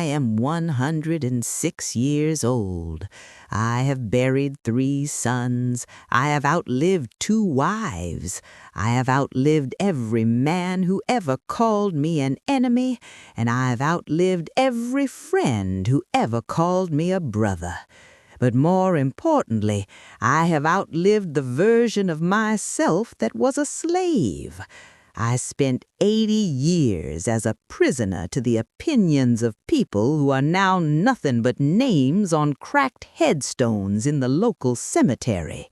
am 106 years old. I have buried 3 sons. I have outlived 2 wives. I have outlived every man who ever called me an enemy, and I have outlived every friend who ever called me a brother. But more importantly, I have outlived the version of myself that was a slave. I spent 80 years as a prisoner to the opinions of people who are now nothing but names on cracked headstones in the local cemetery.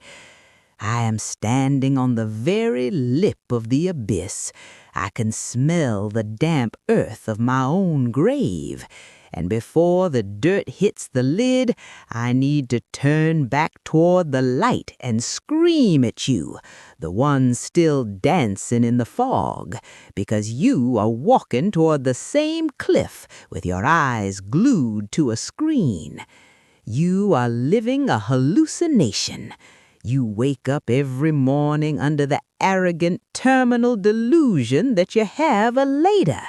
I am standing on the very lip of the abyss. I can smell the damp earth of my own grave. And before the dirt hits the lid, I need to turn back toward the light and scream at you, the ones still dancing in the fog, because you are walking toward the same cliff with your eyes glued to a screen. You are living a hallucination. You wake up every morning under the arrogant terminal delusion that you have a later.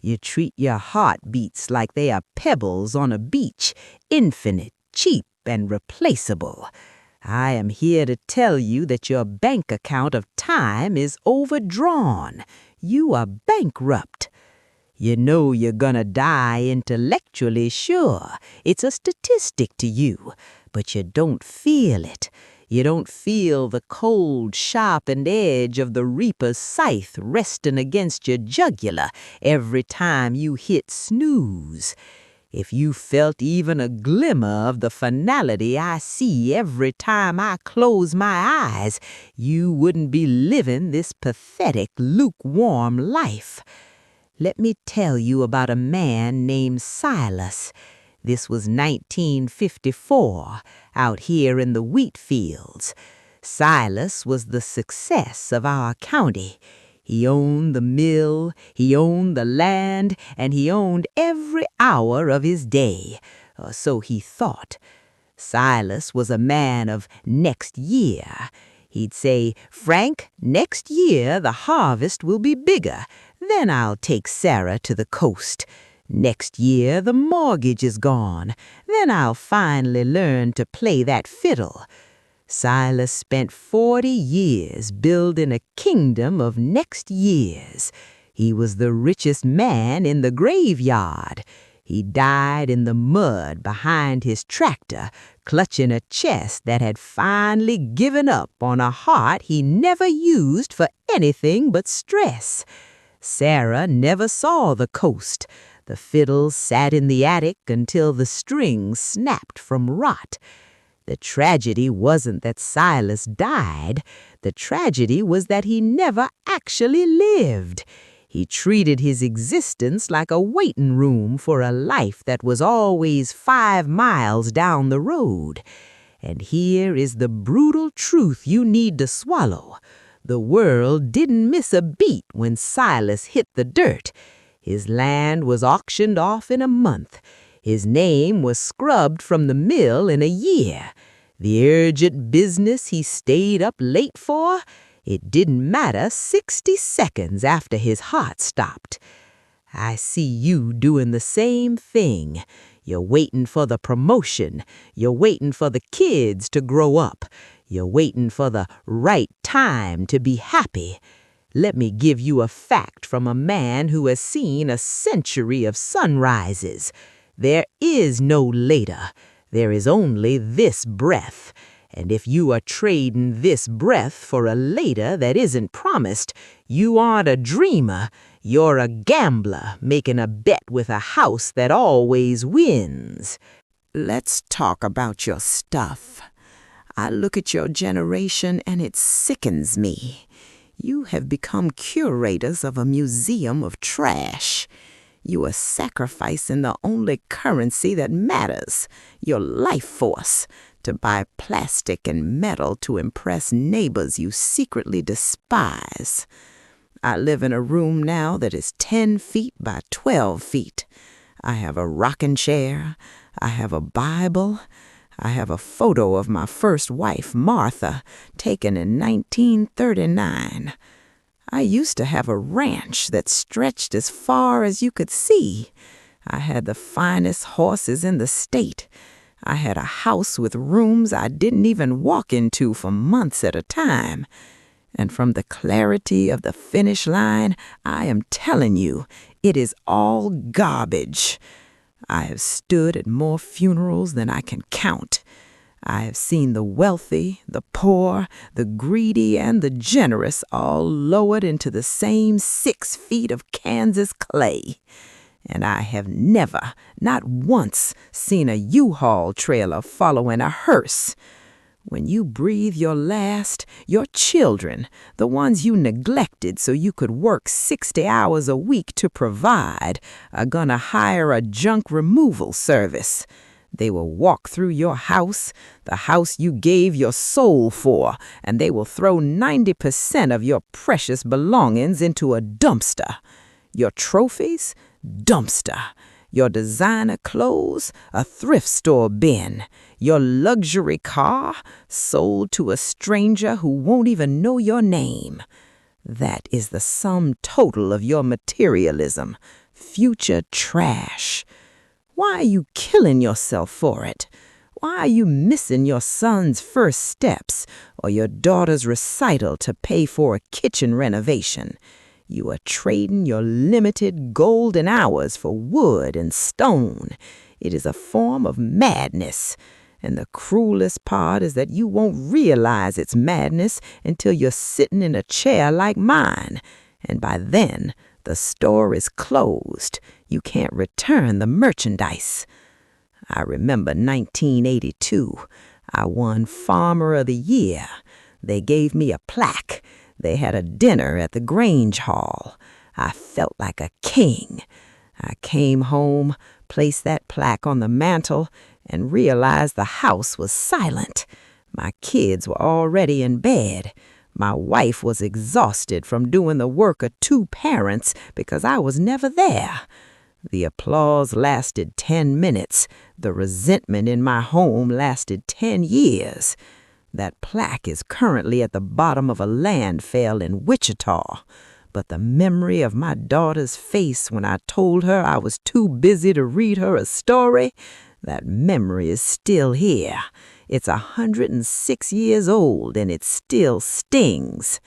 You treat your heartbeats like they are pebbles on a beach, infinite, cheap, and replaceable. I am here to tell you that your bank account of time is overdrawn. You are bankrupt. You know you're gonna die intellectually, sure. It's a statistic to you, but you don't feel it. You don't feel the cold, sharpened edge of the reaper's scythe resting against your jugular every time you hit snooze. If you felt even a glimmer of the finality I see every time I close my eyes, you wouldn't be living this pathetic, lukewarm life. Let me tell you about a man named Silas. This was 1954, out here in the wheat fields. Silas was the success of our county. He owned the mill, he owned the land, and he owned every hour of his day, or so he thought. Silas was a man of next year. He'd say, "Frank, next year the harvest will be bigger. Then I'll take Sarah to the coast. Next year the mortgage is gone. Then I'll finally learn to play that fiddle." Silas spent 40 years building a kingdom of next years. He was the richest man in the graveyard. He died in the mud behind his tractor, clutching a chest that had finally given up on a heart he never used for anything but stress. Sarah never saw the coast. The fiddle sat in the attic until the strings snapped from rot. The tragedy wasn't that Silas died. The tragedy was that he never actually lived. He treated his existence like a waiting room for a life that was always 5 miles down the road. And here is the brutal truth you need to swallow. The world didn't miss a beat when Silas hit the dirt. His land was auctioned off in a month. His name was scrubbed from the mill in a year. The urgent business he stayed up late for, it didn't matter 60 seconds after his heart stopped. I see you doing the same thing. You're waiting for the promotion. You're waiting for the kids to grow up. You're waiting for the right time to be happy. Let me give you a fact from a man who has seen a century of sunrises. There is no later. There is only this breath. And if you are trading this breath for a later that isn't promised, you aren't a dreamer. You're a gambler making a bet with a house that always wins. Let's talk about your stuff. I look at your generation and it sickens me. You have become curators of a museum of trash. You are sacrificing the only currency that matters, your life force, to buy plastic and metal to impress neighbors you secretly despise. I live in a room now that is 10 feet by 12 feet. I have a rocking chair. I have a Bible. I have a photo of my first wife, Martha, taken in 1939. I used to have a ranch that stretched as far as you could see. I had the finest horses in the state. I had a house with rooms I didn't even walk into for months at a time. And from the clarity of the finish line, I am telling you, it is all garbage. I have stood at more funerals than I can count. I have seen the wealthy, the poor, the greedy, and the generous all lowered into the same 6 feet of Kansas clay. And I have never, not once, seen a U-Haul trailer following a hearse. When you breathe your last, your children, the ones you neglected so you could work 60 hours a week to provide, are gonna hire a junk removal service. They will walk through your house, the house you gave your soul for, and they will throw 90% of your precious belongings into a dumpster. Your trophies? Dumpster. Your designer clothes? A thrift store bin. Your luxury car? Sold to a stranger who won't even know your name. That is the sum total of your materialism. Future trash. Why are you killing yourself for it? Why are you missing your son's first steps or your daughter's recital to pay for a kitchen renovation? You are trading your limited golden hours for wood and stone. It is a form of madness. And the cruelest part is that you won't realize it's madness until you're sitting in a chair like mine. And by then, the store is closed. You can't return the merchandise. I remember 1982. I won Farmer of the Year. They gave me a plaque. They had a dinner at the Grange Hall. I felt like a king. I came home, placed that plaque on the mantel, and realized the house was silent. My kids were already in bed. My wife was exhausted from doing the work of 2 parents because I was never there. The applause lasted 10 minutes. The resentment in my home lasted 10 years. That plaque is currently at the bottom of a landfill in Wichita. But the memory of my daughter's face when I told her I was too busy to read her a story, that memory is still here. It's 106 years old and it still stings.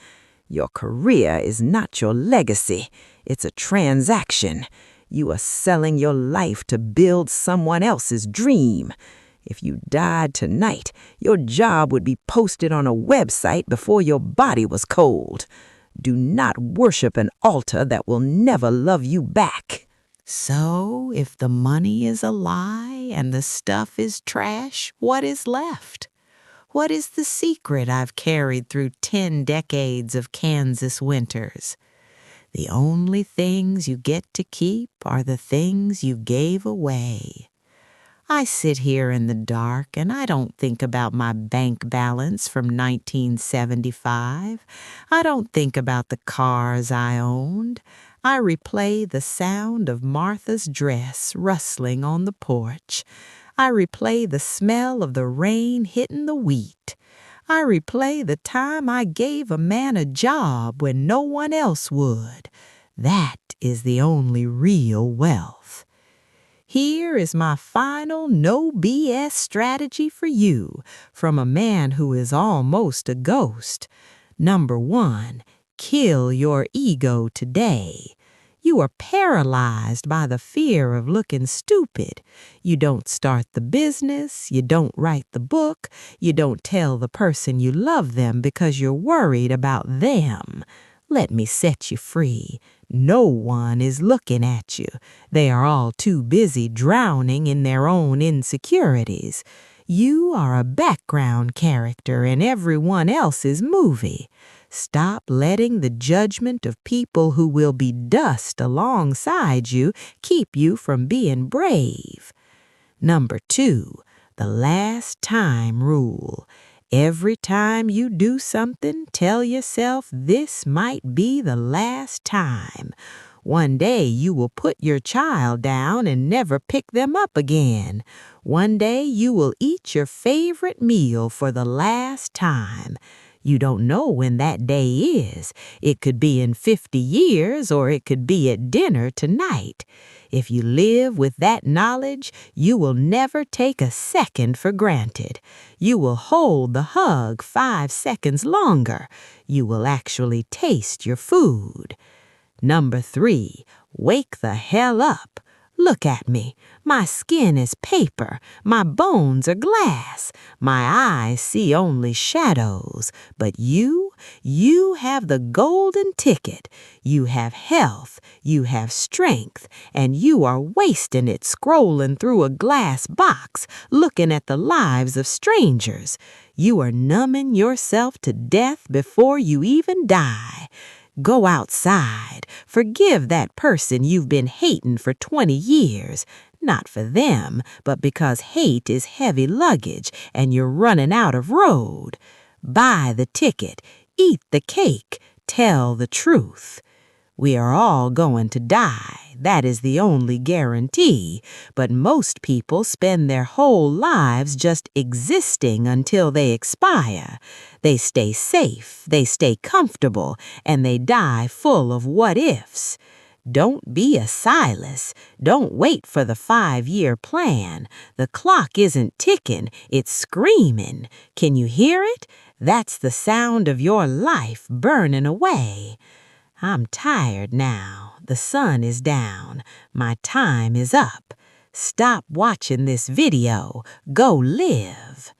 Your career is not your legacy. It's a transaction. You are selling your life to build someone else's dream. If you died tonight, your job would be posted on a website before your body was cold. Do not worship an altar that will never love you back. So, if the money is a lie and the stuff is trash, what is left? What is the secret I've carried through 10 decades of Kansas winters? The only things you get to keep are the things you gave away. I sit here in the dark and I don't think about my bank balance from 1975. I don't think about the cars I owned. I replay the sound of Martha's dress rustling on the porch. I replay the smell of the rain hitting the wheat. I replay the time I gave a man a job when no one else would. That is the only real wealth. Here is my final no BS strategy for you from a man who is almost a ghost. Number 1, kill your ego today. You are paralyzed by the fear of looking stupid. You don't start the business, you don't write the book, you don't tell the person you love them because you're worried about them. Let me set you free. No one is looking at you. They are all too busy drowning in their own insecurities. You are a background character in everyone else's movie. Stop letting the judgment of people who will be dust alongside you keep you from being brave. Number 2, the last time rule. Every time you do something, tell yourself this might be the last time. One day you will put your child down and never pick them up again. One day you will eat your favorite meal for the last time. You don't know when that day is. It could be in 50 years or it could be at dinner tonight. If you live with that knowledge, you will never take a second for granted. You will hold the hug 5 seconds longer. You will actually taste your food. Number 3, wake the hell up. Look at me. My skin is paper. My bones are glass. My eyes see only shadows. But you have the golden ticket. You have health. You have strength. And you are wasting it scrolling through a glass box, looking at the lives of strangers. You are numbing yourself to death before you even die. Go outside. Forgive that person you've been hating for 20 years. Not for them, but because hate is heavy luggage and you're running out of road. Buy the ticket. Eat the cake. Tell the truth. We are all going to die. That is the only guarantee. But most people spend their whole lives just existing until they expire. They stay safe, they stay comfortable, and they die full of what-ifs. Don't be a Silas. Don't wait for the 5-year plan. The clock isn't ticking, it's screaming. Can you hear it? That's the sound of your life burning away. I'm tired now. The sun is down. My time is up. Stop watching this video. Go live.